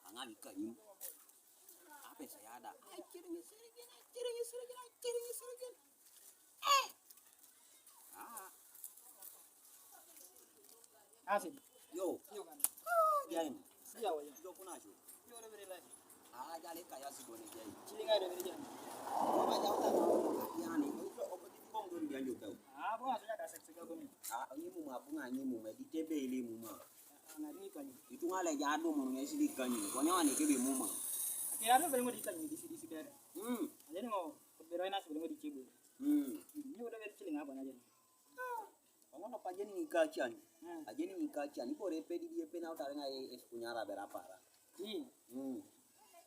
Angali kanyu. Apa saya ada? Akhirnya serigin. Asik. Yo. Kan. Jain. Iya, wah. Yo kunacho. Yo udah beri lagi. Jale kaya sigone jain. Cilinga udah beri jangan. Baba jauta. Yani, itu opoti bongo ndianjo tau. Apa maksudnya kasih segala gini? Nyimu mabunga nyimu meditebe ile muma. Ngani kan. Itu ngale jado mun ngesi dikanyu. Kwanyane kebe muma. Akhirnya beri mau dikan di sini daerah. Jadi mau beroin nasi beri mau dicibul. Ini udah beri cilinga apa aja. Ngono pa jeni ngikachan. Ajeni ngikachan ipo repedi dia pena utarenga espunyara berapa.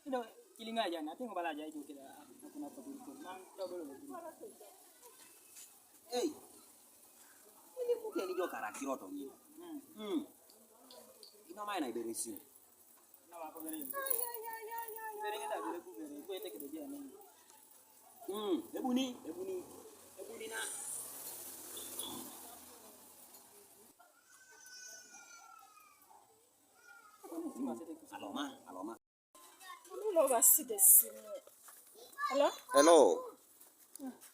Itu cilinga aja nanti ngobal aja itu kita aku napa itu. Mang double. Ini bukan ini jo karakiro to ni. Ina maina iberesi. Nama apa beri? Beri kita beri ku beri. Ku ete kita dia nih. Ebuni na. Aloma. Hello, basi desi. Hello.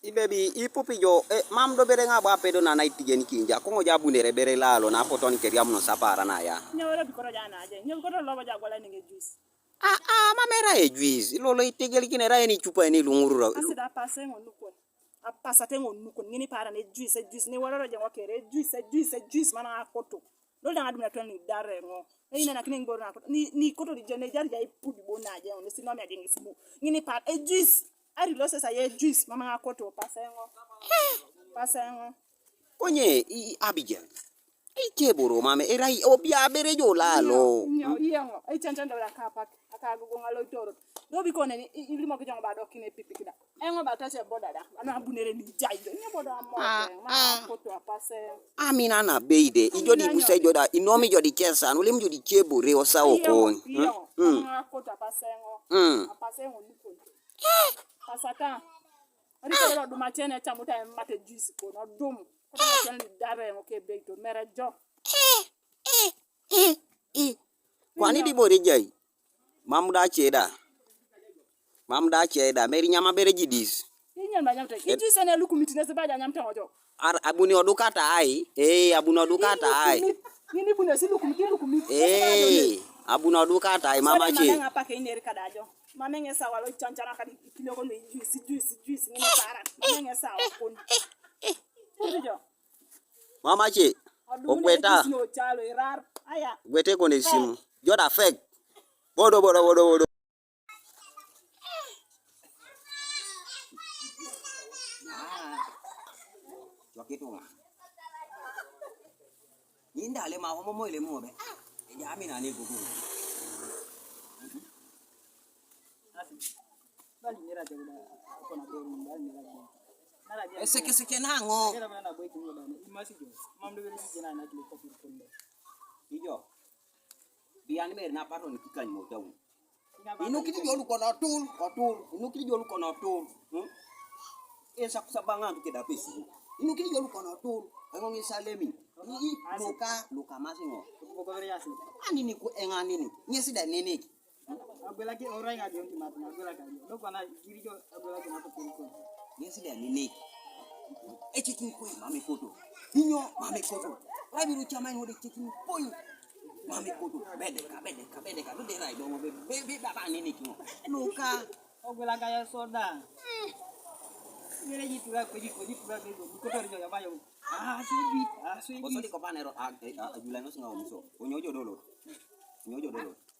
Ibebi ipupi jo mam do bere ngaba pedo na naiti geni kinja ko ngoja bunere bere lalo na potoni keriam no sapara na ya. Nyawara bikoro jana aje. Nyawara loba jagwala ninge juice. Mamera e juice lolo itegeli kinera eni chupa eni lungurura. Asida pase ngonukon. Apasa tengo nukon ngini para ne juice ni warara jangwa kere juice mana akoto. Lo danga dumna toni dare ngo. Ina na kini ngoro na ni koto di jone jar jai pudi bona aje on si no me adingi simu. Ngini para juice. Ari lo sesa ye juice mama akoto pasengo. Konye Abigail. Cheboro mame erai obia bere jo lalo. Iyo. Chanta la kapa akagugo ngalo toro. Do bi kone ili mo kijonga ba dokine pipikida. Engo ba tache boda da. Ana bunere ni jaido. Ni boda mo. Ma koto apase. Amina na beide. Ijodi busa ijoda inomi jodi kesa. Ulim jodi chebore osa okon. Iyo. Ma koto apasengo. Apasengo nuko. Pasata. Ari ko do matene chamuta mate juice ko no dum. Ko matene dare mo ke beito mere jo. Kwani di bore jai. Mamda cheda meri nyama bere jidis. Inyan ba nyamta. Juice ne luku mitine se ba nyamta ojo. Abuni odukata ai. Abuni odukata ai. Nini bune si luku miti. Abuni odukata ai mama che. Mama ngapa ke ineri kadajo. Mama ngesa walo chanchana kadi kiloko ni juice ngini para. Mama ngesa wakon. Ujo. Mama che. Okweta. No chalo irar. Aya. Gwete kone simu. Joda fake. Bodo. Jokitu nga. Ninda le ma homo ile mo be. Amina ne gugu. Bali nira jaga ako na beri bali nira. Seke nango. Kera bana boy kinyo dane. Imasi jo. Mam do beri jena na kile kopi kondo. Ijo. Biani mer na paro ni kikan mo taw. Inukiti jolu kono tul. Inukiti jolu kono tul. Esa kusabanga tukeda pesu. Inukiti jolu kono tul. Engongi salemi. Luka masingo. Ko beri yasi. Ani ni ku engani ni. Nyesi da nene. Abela ki orai ga dion timat na abela ka. Do kana giri jo abela ki na to ko. Nyesi da nene. Chicken koi mame koto. Ninyo mame koto. Rabi ru chama ngode chicken koi. Mame koto. Bedeka. Do de rai do mo be baba nene kingo. Luka. Abela ka ya soda. Ngere ji tura ko ko to jo bayo. Sweet. Boso di kopane ro ajulano singa omiso. Onyojo dolo.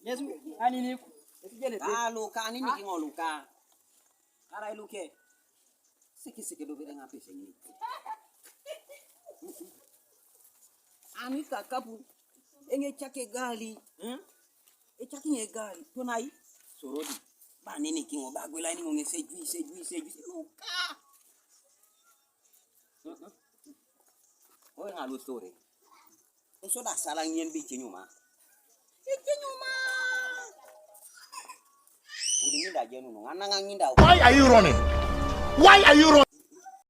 Yesu ani ni esijele te. Luka nini kingo luka. Ara luke. Siki do bere ngape sengi. Ani kakapu enge chake gali. Chake nge gali. Tonai sorodi. Ba nini kingo bagwela ni ngone juice. Luka. Oe ngalu story. Eso da salang yen bi chenyuma. Budingi da jenu ngana nginda. Why are you running?